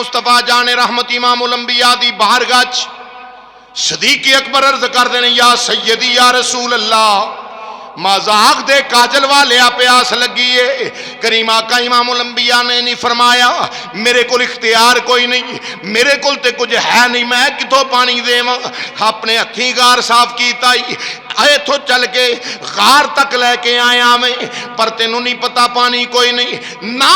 مصطفیٰ جان رحمت امام الانبیاء دی بارگاہ صدیق اکبر عرض کر دینے یا سیدی یا رسول اللہ مذاق دے کاجل والے پیاس لگیے. کریم آقا امام الانبیاء نے نہیں فرمایا میرے کو اختیار کوئی نہیں, میرے کو تے کچھ ہے نہیں, میں کتوں پانی دے ماں. اپنے ہتھیں غار صاف کیتا ہی اے تو چل کے غار تک لے کے آیا میں, پر تینوں نہیں پتا پانی کوئی نہیں. نا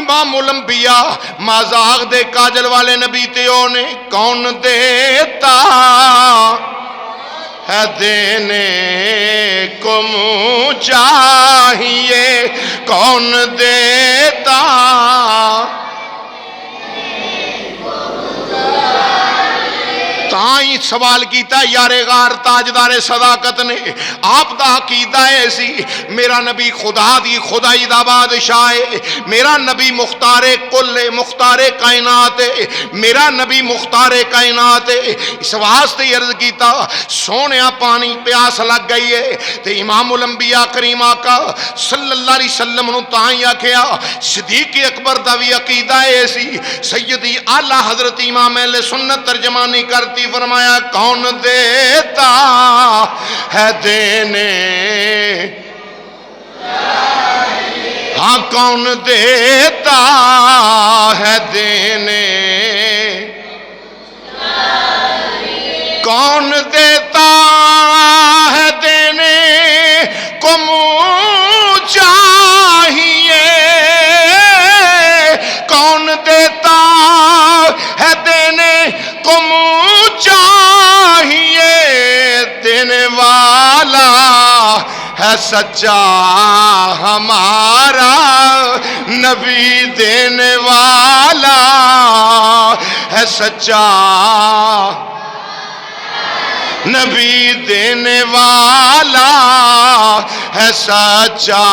امام الانبیاء مذاق دے کاجل والے نبی تیوں نے کون دیتا ہے دینے کو منہ چاہیے, کون دیتا تائیں سوال کیتا یار غار تاجدار صداقت نے. آپ دا عقیدہ ایسی میرا نبی خدا دی خدائی دا بادشاہ ہے, میرا نبی مختار کل مختار کائنات ہے, میرا نبی مختار کائنات ہے. اس واسطے عرض کیتا سونیا پانی پیاس لگ گئی ہے. تے امام الانبیاء کریم آقا صلی اللہ علیہ وسلم نو تائیں آکھیا صدیق اکبر دا بھی عقیدہ ایسی. سیدی اعلیٰ حضرت امام اہل سنت ترجمانی کرتی فرمایا کون دیتا ہے دینے, ہاں کون دیتا ہے دینے, کون دیتا ہے دینے کو منہ چاہیے, کون دیتا ہے دینے کو منہ چاہیے. دینے والا ہے سچا ہمارا نبی, دینے والا ہے سچا نبی, دینے والا ہے سچا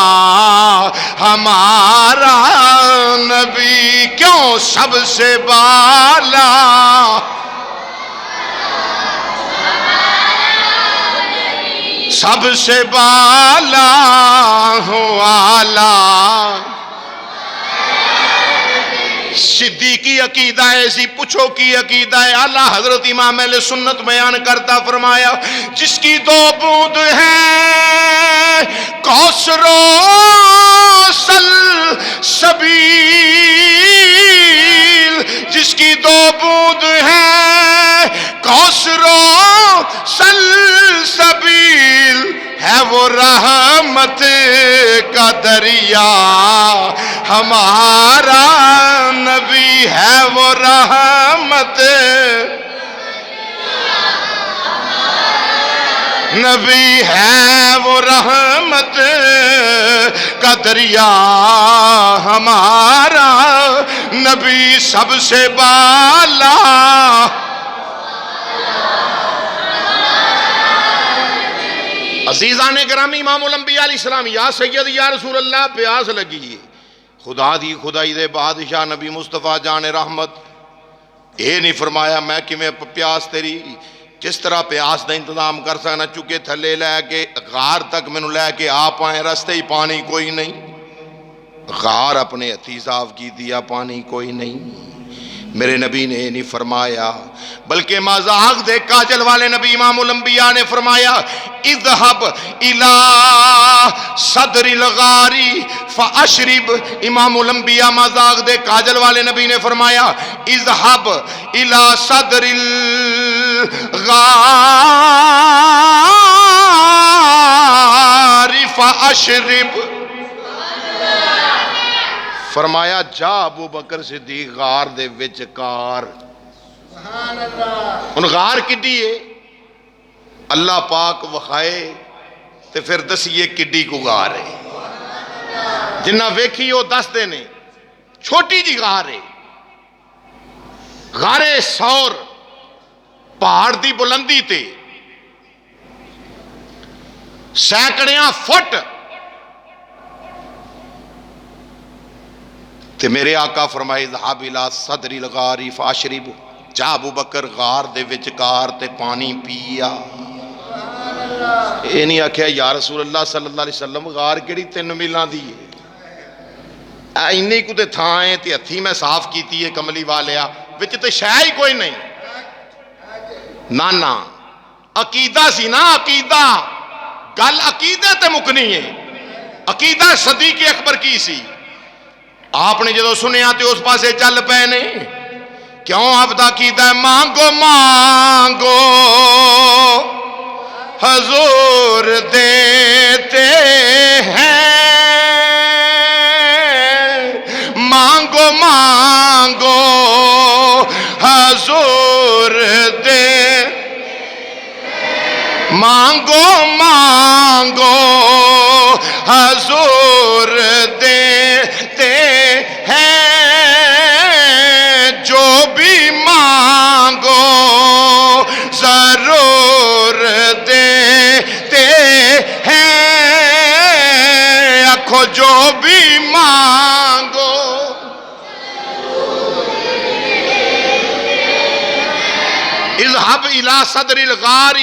ہمارا نبی. کیوں سب سے بالا سب سے بالا ہو آلہ. صدیقی عقیدہ ایسی پوچھو کی عقیدہ ہے. اعلیٰ حضرت امام اہل سنت بیان کرتا فرمایا جس کی دو بوند ہے کوثر و سلسبیل, جس کی دو بوند ہے کوثر و سلسبیل ہے وہ رحمت کا دریا, ہمارا نبی ہے وہ رحمت, نبی ہے وہ رحمت کا دریا, ہمارا نبی سب سے بالا. عزیزان گرامی امام الانبیاء علیہ السلام یا سید یا رسول اللہ پیاس لگی, خدا دی خدائی دے بادشاہ نبی مصطفیٰ جان رحمت اے نہیں فرمایا میں کیویں پیاس تیری کس طرح پیاس دا انتظام کر سکنا, چکے تھلے لے کے غار تک میں لے کے آپ آئیں, رستے ہی پانی کوئی نہیں, غار اپنے ہتھی صاف کی دیا پانی کوئی نہیں. میرے نبی نے نہیں فرمایا بلکہ مذاق دے کاجل والے نبی امام الانبیاء نے فرمایا اذهب الى صدر الغار فاشرب. امام الانبیاء مذاق دے کاجل والے نبی نے فرمایا اذهب الى صدر الغار فاشرب. فرمایا جا ابو بکر صدیق غار دے وچ کار. ان غار کڈی ہے اللہ پاک وخائے تے پھر دسیے کڈی کو غار ہے. جنہ ویکھی وہ دس دینے چھوٹی جی غار ہے, غار سور پہاڑ دی بلندی تے سینکڑیاں فٹ تے میرے آقا فرمائے ذہب الى صدر الغار فاشرب. جا ابو بکر غار دے وچ کار تے پانی پیا. اے نہیں آکھیا یا رسول اللہ صلی اللہ علیہ وسلم غار کیڑی 3 میلاں دی ہے, اینی کو تے تھائیں تے ہتھی میں صاف کیتی ہے کملی والیا وچ تے شے ہی کوئی نہیں نانا عقیدہ سی نا عقیدہ گل عقیدے تے مکنی ہے عقیدہ صدیق اکبر کی سی آپ نے جدو سنیا تے اس پاسے چل پے نے کیوں آپ دا عقیدہ ہے مانگو مانگو حضور دیتے ہیں مانگو مانگو حضور دے مانگو مانگو حضور دیتے ہیں جو بھی مانگو ضرور دیتے ہیں آنکھو جو بھی مانگو اذهب الى صدر الغار